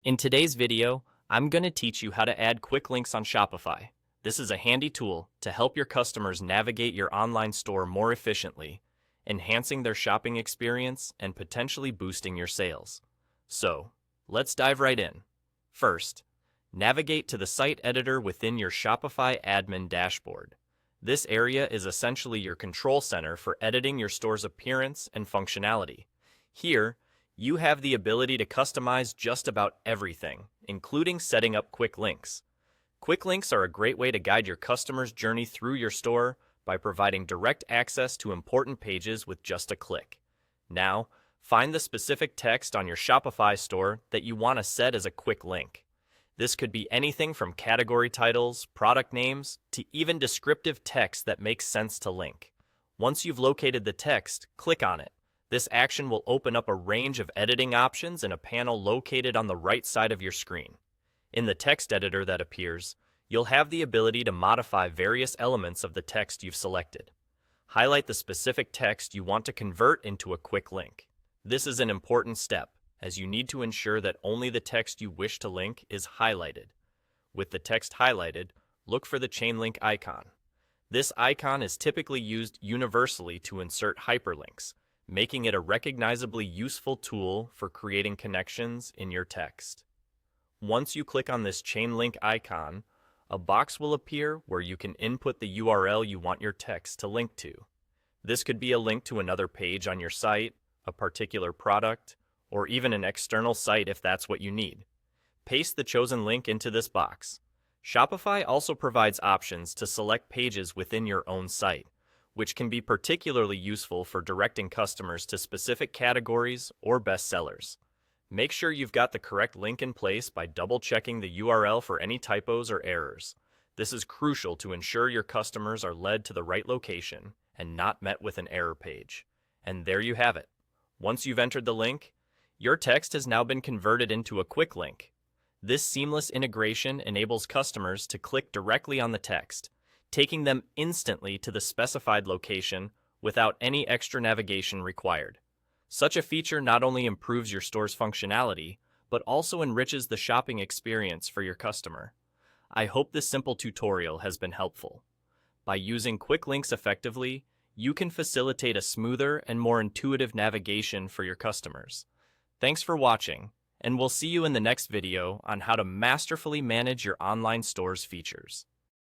In today's video, I'm going to teach you how to add quick links on Shopify. This is a handy tool to help your customers navigate your online store more efficiently, enhancing their shopping experience and potentially boosting your sales. So, let's dive right in. First, navigate to the site editor within your Shopify admin dashboard. This area is essentially your control center for editing your store's appearance and functionality. Here, you have the ability to customize just about everything, including setting up quick links. Quick links are a great way to guide your customers' journey through your store by providing direct access to important pages with just a click. Now, find the specific text on your Shopify store that you want to set as a quick link. This could be anything from category titles, product names, to even descriptive text that makes sense to link. Once you've located the text, click on it. This action will open up a range of editing options in a panel located on the right side of your screen. In the text editor that appears, you'll have the ability to modify various elements of the text you've selected. Highlight the specific text you want to convert into a quick link. This is an important step, as you need to ensure that only the text you wish to link is highlighted. With the text highlighted, look for the chain link icon. This icon is typically used universally to insert hyperlinks, making it a recognizably useful tool for creating connections in your text. Once you click on this chain link icon, a box will appear where you can input the URL you want your text to link to. This could be a link to another page on your site, a particular product, or even an external site if that's what you need. Paste the chosen link into this box. Shopify also provides options to select pages within your own site, which can be particularly useful for directing customers to specific categories or bestsellers. Make sure you've got the correct link in place by double-checking the URL for any typos or errors. This is crucial to ensure your customers are led to the right location and not met with an error page. And there you have it. Once you've entered the link, your text has now been converted into a quick link. This seamless integration enables customers to click directly on the text, taking them instantly to the specified location without any extra navigation required. Such a feature not only improves your store's functionality, but also enriches the shopping experience for your customer. I hope this simple tutorial has been helpful. By using quick links effectively, you can facilitate a smoother and more intuitive navigation for your customers. Thanks for watching, and we'll see you in the next video on how to masterfully manage your online store's features.